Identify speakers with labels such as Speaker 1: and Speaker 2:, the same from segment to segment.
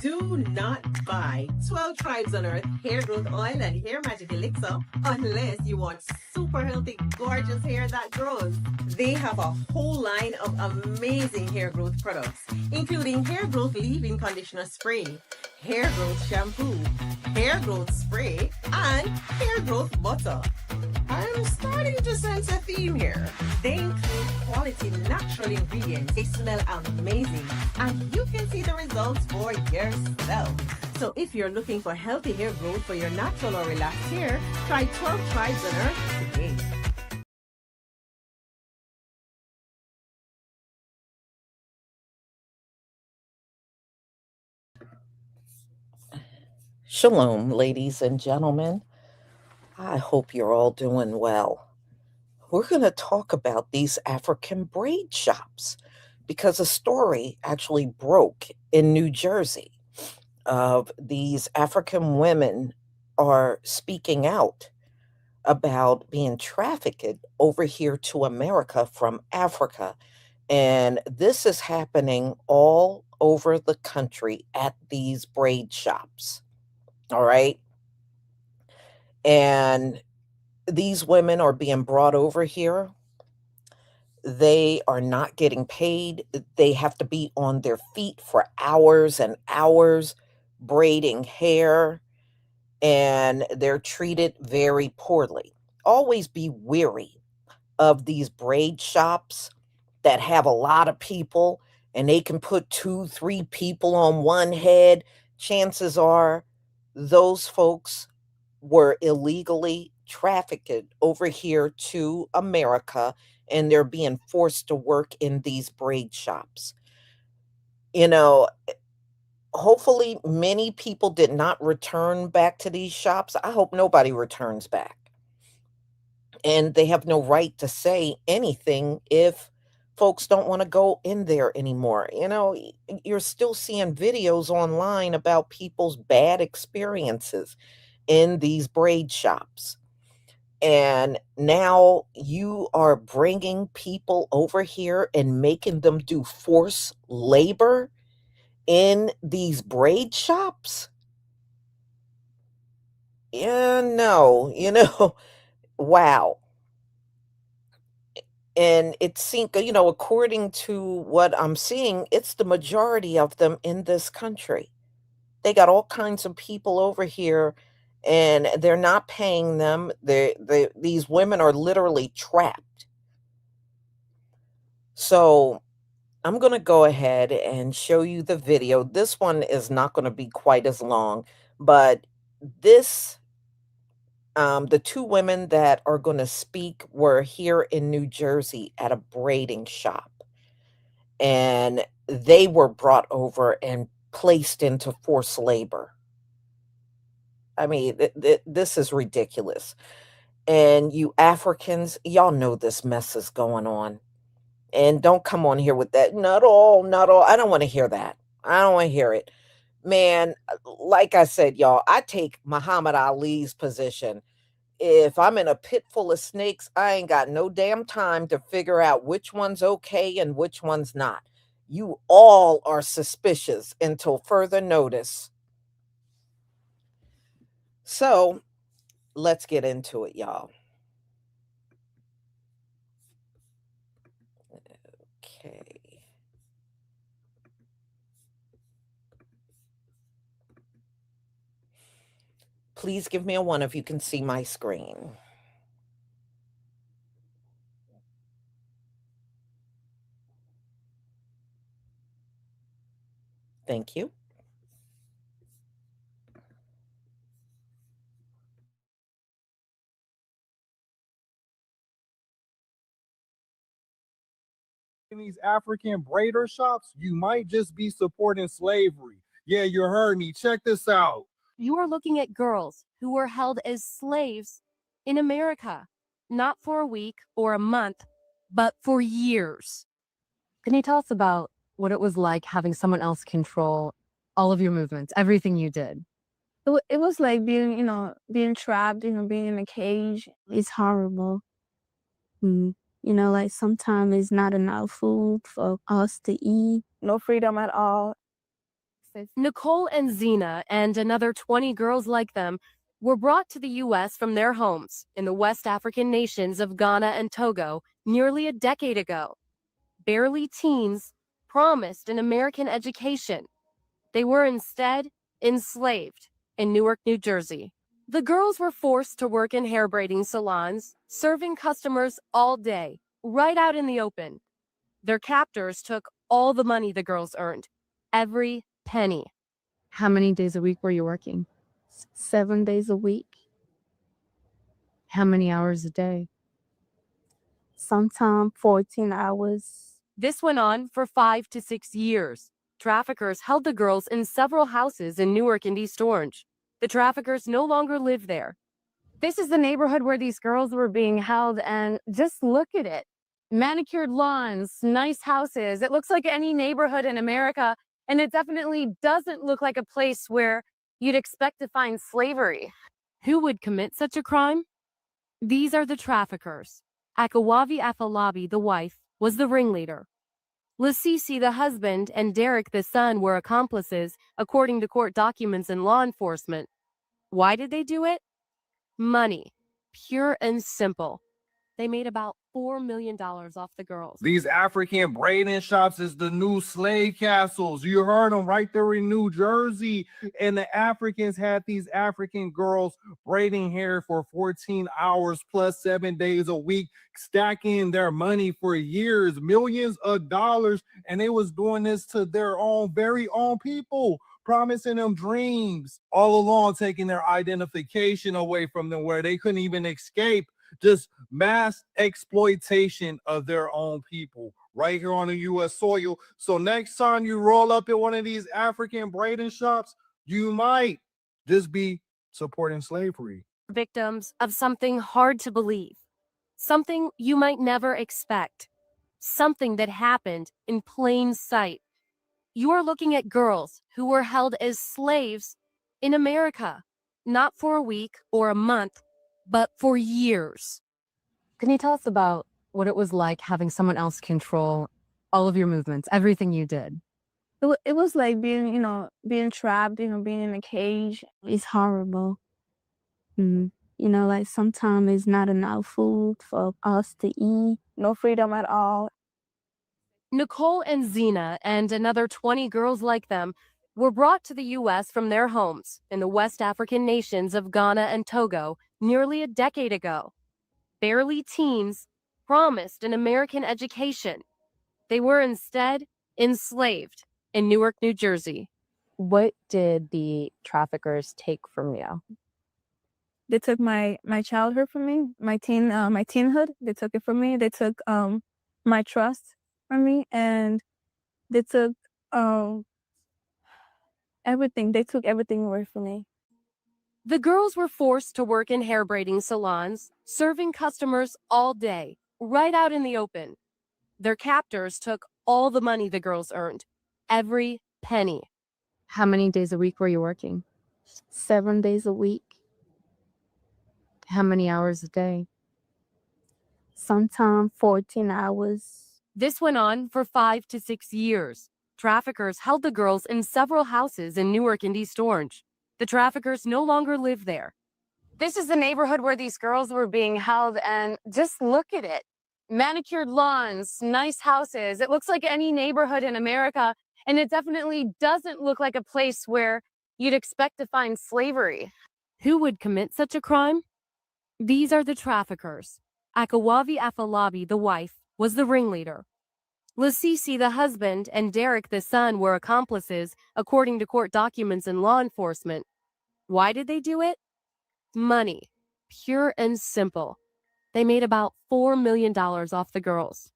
Speaker 1: Do not buy 12 Tribes on Earth hair growth oil and hair magic elixir unless you want super healthy, gorgeous hair that grows. They have a whole line of amazing hair growth products, including hair growth leave-in conditioner spray, hair growth shampoo, hair growth spray, and hair growth butter. I'm starting to sense a theme here. They include quality natural ingredients. They smell amazing, and you can see the results for yourself. So if you're looking for healthy hair growth for your natural or relaxed hair, try 12 Tribes on Earth today.
Speaker 2: Shalom, ladies and gentlemen. I hope you're all doing well. We're going to talk about these African braid shops because a story actually broke in New Jersey of these African women are speaking out about being trafficked over here to America from Africa. And this is happening all over the country at these braid shops. All right. And these women are being brought over here. They are not getting paid. They have to be on their feet for hours and hours braiding hair, and they're treated very poorly. Always be wary of these braid shops that have a lot of people and they can put 2, 3 people on one head. Chances are those folks were illegally trafficked over here to America and they're being forced to work in these braid shops. You know, hopefully many people did not return back to these shops. I hope nobody returns back. And they have no right to say anything if folks don't want to go in there anymore. You're still seeing videos online about people's bad experiences in these braid shops. And now you are bringing people over here and making them do forced labor in these braid shops? Yeah, no, wow. And it seems, according to what I'm seeing, it's the majority of them in this country. They got all kinds of people over here and they're not paying them. These women are literally trapped. So I'm going to go ahead and show you the video. This one is not going to be quite as long, but this, the 2 women that are going to speak were here in New Jersey at a braiding shop. And they were brought over and placed into forced labor. I mean, this is ridiculous. And you Africans, y'all know this mess is going on. And don't come on here with that. Not all, not all. I don't want to hear that. I don't want to hear it. Man, like I said, y'all, I take Muhammad Ali's position. If I'm in a pit full of snakes, I ain't got no damn time to figure out which one's okay and which one's not. You all are suspicious until further notice. So let's get into it, y'all. Okay. Please give me a 1 if you can see my screen. Thank you.
Speaker 3: In these African braider shops, you might just be supporting slavery. Yeah, you heard me. Check this out.
Speaker 4: You are looking at girls who were held as slaves in America, not for a week or a month, but for years. Can you tell us about what it was like having someone else control all of your movements, everything you did?
Speaker 5: It was like being trapped, being in a cage. It's horrible. Like sometimes it's not enough food for us to eat. No freedom at all. process.
Speaker 4: Nicole and Zena and another 20 girls like them were brought to the U.S. from their homes in the West African nations of Ghana and Togo nearly a decade ago. Barely teens, promised an American education. They were instead enslaved in Newark, New Jersey. The girls were forced to work in hair braiding salons, serving customers all day, right out in the open. Their captors took all the money the girls earned, every penny.
Speaker 6: How many days a week were you working?
Speaker 5: 7 days a week.
Speaker 6: How many hours a day?
Speaker 5: Sometimes 14 hours.
Speaker 4: This went on for 5 to 6 years. Traffickers held the girls in several houses in Newark and East Orange. The traffickers no longer live there.
Speaker 6: This is the neighborhood where these girls were being held, and just look at it. Manicured lawns, nice houses. It looks like any neighborhood in America, and it definitely doesn't look like a place where you'd expect to find slavery.
Speaker 4: Who would commit such a crime? These are the traffickers. Akawavi Afalabi, the wife, was the ringleader. Lasisi, the husband, and Derek, the son, were accomplices, according to court documents and law enforcement. Why did they do it? Money. Pure and simple. They made about $4 million off the girls.
Speaker 3: These African braiding shops is the new slave castles. You heard them right there in New Jersey. And the Africans had these African girls braiding hair for 14 hours plus 7 days a week, stacking their money for years, millions of dollars. And they was doing this to their own, very own people, promising them dreams, all along taking their identification away from them where they couldn't even escape. Just mass exploitation of their own people right here on the U.S. soil. So next time you roll up in one of these African braiding shops, you might just be supporting slavery.
Speaker 4: Victims of something hard to believe, something you might never expect, something that happened in plain sight. You are looking at girls who were held as slaves in America, not for a week or a month, but for years.
Speaker 6: Can you tell us about what it was like having someone else control all of your movements, everything you did?
Speaker 5: It was like being trapped, being in a cage. It's horrible. Like sometimes it's not enough food for us to eat. No freedom at all.
Speaker 4: Nicole and Zena and another 20 girls like them were brought to the U.S. from their homes in the West African nations of Ghana and Togo nearly a decade ago. Barely teens, promised an American education. They were instead enslaved in Newark, New Jersey.
Speaker 6: What did the traffickers take from you?
Speaker 5: They took my childhood from me, my teenhood. They took it from me. They took my trust from me, and they took everything. They took everything away from me.
Speaker 4: The girls were forced to work in hair braiding salons, serving customers all day, right out in the open. Their captors took all the money the girls earned, every penny.
Speaker 6: How many days a week were you working?
Speaker 5: 7 days a week.
Speaker 6: How many hours a day?
Speaker 5: Sometimes 14 hours.
Speaker 4: This went on for 5 to 6 years. Traffickers held the girls in several houses in Newark and East Orange. The traffickers no longer live there.
Speaker 6: This is the neighborhood where these girls were being held, and just look at it. Manicured lawns, nice houses. It looks like any neighborhood in America, and it definitely doesn't look like a place where you'd expect to find slavery.
Speaker 4: Who would commit such a crime? These are the traffickers. Akawavi Afalabi, the wife, was the ringleader. Lasisi, the husband, and Derek, the son, were accomplices, according to court documents and law enforcement. Why did they do it? Money. Pure and simple. They made about $4 million off the girls.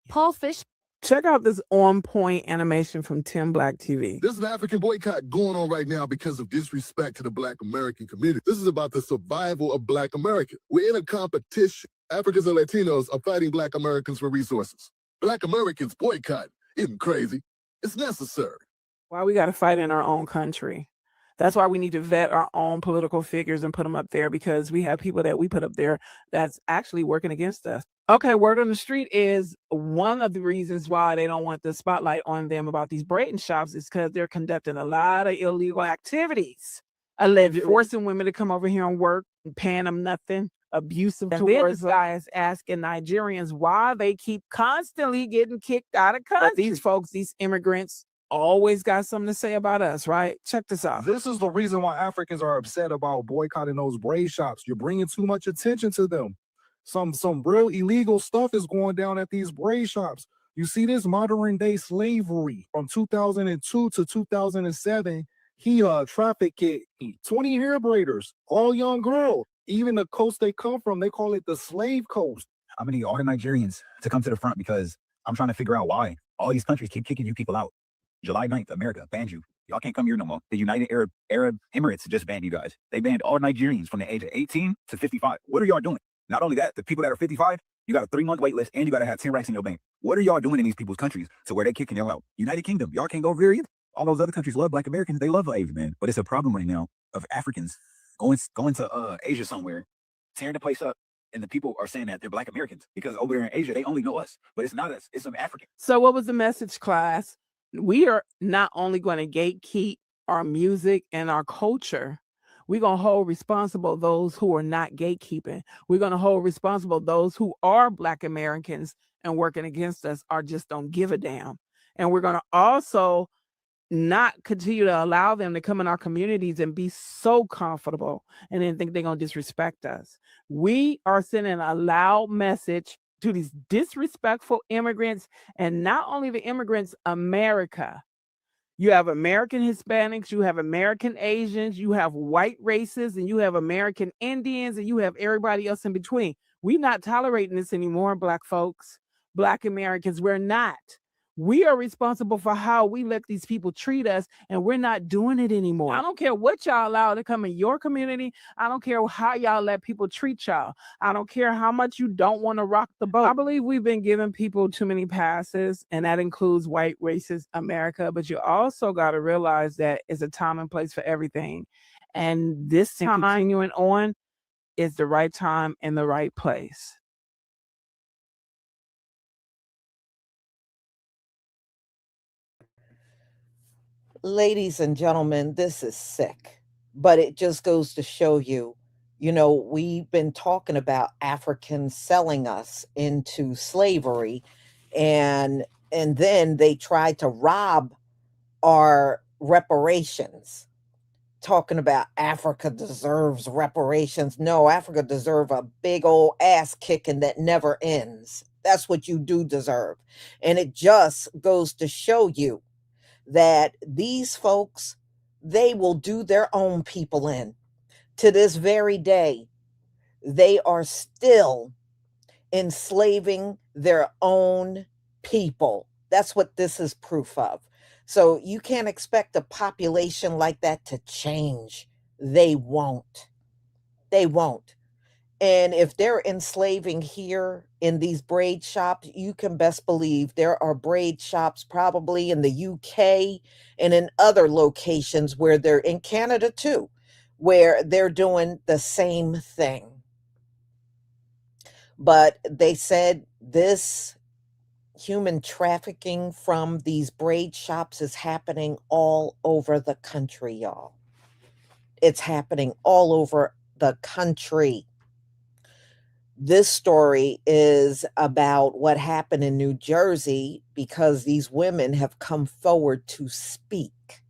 Speaker 4: Paul Fish.
Speaker 7: Check out this on-point animation from Tim Black TV.
Speaker 8: There's an African boycott going on right now because of disrespect to the Black American community. This is about the survival of Black America. We're in a competition. Africans and Latinos are fighting Black Americans for resources. Black Americans boycott. Isn't crazy. It's necessary.
Speaker 7: Why we got to fight in our own country. That's why we need to vet our own political figures and put them up there, because we have people that we put up there that's actually working against us. Okay, word on the street is one of the reasons why they don't want the spotlight on them about these braiding shops is because they're conducting a lot of illegal activities, allegedly forcing women to come over here and work, and paying them nothing, abusive towards guys, asking Nigerians why they keep constantly getting kicked out of country. But these folks, these immigrants, always got something to say about us, right? Check this out.
Speaker 3: This is the reason why Africans are upset about boycotting those braid shops. You're bringing too much attention to them. Some real illegal stuff is going down at these braid shops. You see this modern day slavery from 2002 to 2007. He trafficked 20 hair braiders, all young girls. Even the coast they come from, they call it the slave coast.
Speaker 9: I'm gonna need all the Nigerians to come to the front because I'm trying to figure out why all these countries keep kicking you people out. July 9th, America banned you. Y'all can't come here no more. The United Arab Emirates just banned you guys. They banned all Nigerians from the age of 18 to 55. What are y'all doing? Not only that, the people that are 55, you got a 3-month wait list and you got to have 10 racks in your bank. What are y'all doing in these people's countries to where they kicking y'all out? United Kingdom, y'all can't go over there either. All those other countries love Black Americans. They love slaves, man. But it's a problem right now of Africans going to Asia somewhere, tearing the place up. And the people are saying that they're Black Americans because over there in Asia, they only know us. But it's not us. It's some Africans.
Speaker 7: So what was the message, class? We are not only going to gatekeep our music and our culture, we're going to hold responsible those who are not gatekeeping. We're going to hold responsible those who are Black Americans and working against us or just don't give a damn. And we're going to also not continue to allow them to come in our communities and be so comfortable and then think they're going to disrespect us. We are sending a loud message to these disrespectful immigrants, and not only the immigrants, America. You have American Hispanics, you have American Asians, you have white races, and you have American Indians, and you have everybody else in between. We're not tolerating this anymore, Black folks, Black Americans. We're not. We are responsible for how we let these people treat us, and we're not doing it anymore. I don't care what y'all allow to come in your community. I don't care how y'all let people treat y'all. I don't care how much you don't want to rock the boat. I believe we've been giving people too many passes, and that includes white racist America. But you also got to realize that it's a time and place for everything. And this time continuing on is the right time and the right place.
Speaker 2: Ladies and gentlemen, this is sick, but it just goes to show you, we've been talking about Africans selling us into slavery, and then they tried to rob our reparations, talking about Africa deserves reparations. No, Africa deserve a big old ass kicking that never ends. That's what you do deserve. And it just goes to show you that these folks, they will do their own people in. To this very day, they are still enslaving their own people. That's what this is proof of. So you can't expect a population like that to change. They won't. They won't. And if they're enslaving here in these braid shops, you can best believe there are braid shops probably in the UK and in other locations where they're in Canada too, where they're doing the same thing. But they said this human trafficking from these braid shops is happening all over the country, y'all. It's happening all over the country. This story is about what happened in New Jersey because these women have come forward to speak.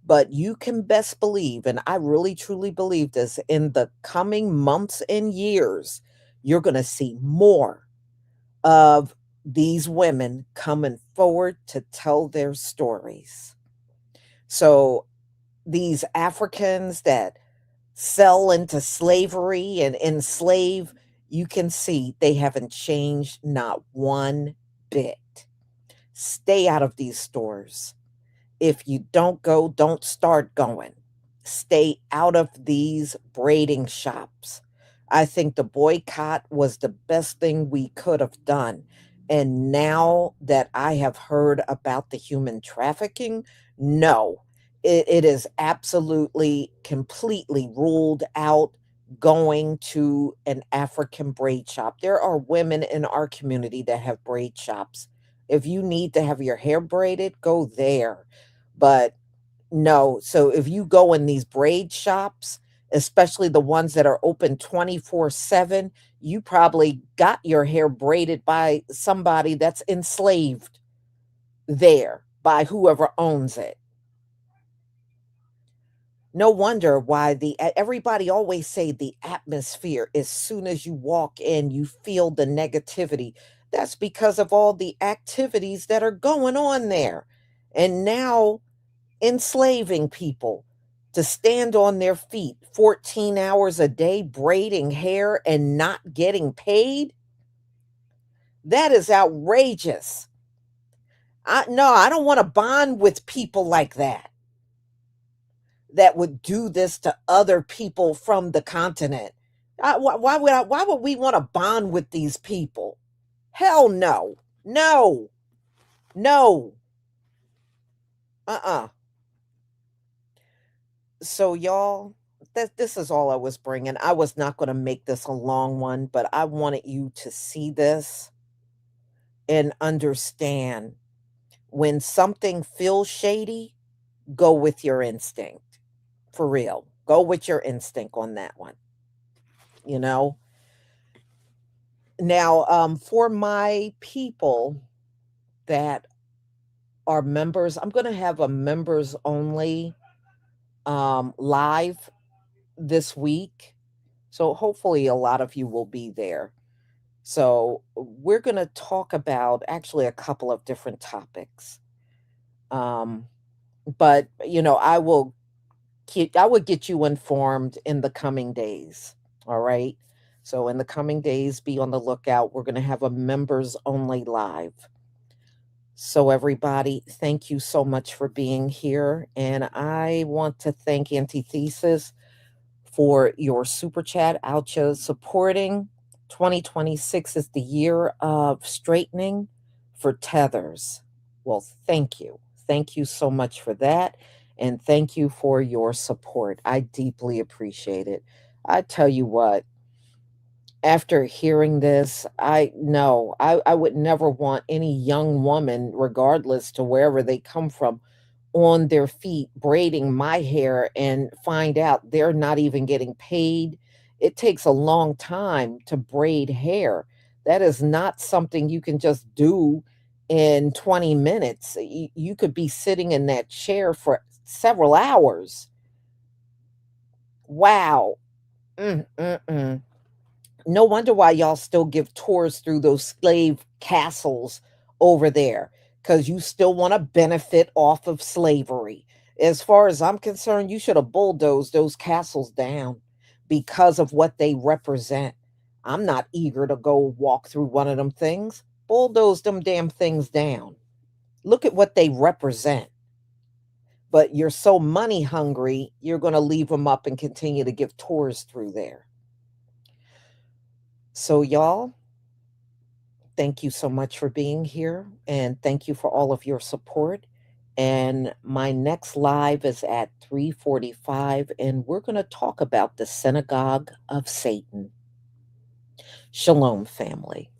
Speaker 2: But you can best believe, and I really truly believe this, in the coming months and years, you're going to see more of these women coming forward to tell their stories. So these Africans that sell into slavery and enslave, you can see they haven't changed not one bit. Stay out of these stores. If you don't go, don't start going. Stay out of these braiding shops. I think the boycott was the best thing we could have done. And now that I have heard about the human trafficking, no, it is absolutely, completely ruled out. going to an African braid shop. There are women in our community that have braid shops. If you need to have your hair braided, go there. But no, so if you go in these braid shops, especially the ones that are open 24/7, you probably got your hair braided by somebody that's enslaved there by whoever owns it. No wonder why everybody always say the atmosphere, as soon as you walk in, you feel the negativity. That's because of all the activities that are going on there. And now enslaving people to stand on their feet 14 hours a day braiding hair and not getting paid. That is outrageous. I don't want to bond with people like that would do this to other people from the continent. Why would we want to bond with these people? Hell no. No. No. So y'all, this is all I was bringing. I was not going to make this a long one, but I wanted you to see this and understand when something feels shady, go with your instinct. For real. Go with your instinct on that one. You know? Now, for my people that are members, I'm going to have a members only live this week. So hopefully a lot of you will be there. So we're going to talk about actually a couple of different topics. But I will get you informed in the coming days. All right. So in the coming days, be on the lookout. We're going to have a members only live. So everybody, thank you so much for being here. And I want to thank Antithesis for your super chat outro supporting. 2026 is the year of straightening for tethers. Well, thank you. Thank you so much for that. And thank you for your support. I deeply appreciate it. I tell you what, after hearing this, I would never want any young woman, regardless to wherever they come from, on their feet braiding my hair and find out they're not even getting paid. It takes a long time to braid hair. That is not something you can just do in 20 minutes. You could be sitting in that chair for several hours. Wow. No wonder why y'all still give tours through those slave castles over there, because you still want to benefit off of slavery. As far as I'm concerned, you should have bulldozed those castles down because of what they represent. I'm not eager to go walk through one of them things. Bulldoze them damn things down. Look at what they represent. But you're so money hungry, you're going to leave them up and continue to give tours through there. So y'all, thank you so much for being here, and thank you for all of your support. And my next live is at 3:45, and we're going to talk about the synagogue of Satan. Shalom, family.